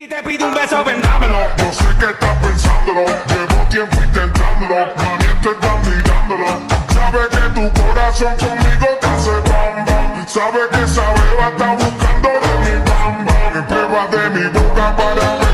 Y te pido un beso, vendámelo. Yo sé que estás pensándolo, llevo tiempo intentándolo, mami estoy mirándolo. Sabe que tu corazón conmigo te hace bam bam. Sabe que esa beba está buscando de mi bam bam. Me prueba de mi boca para ver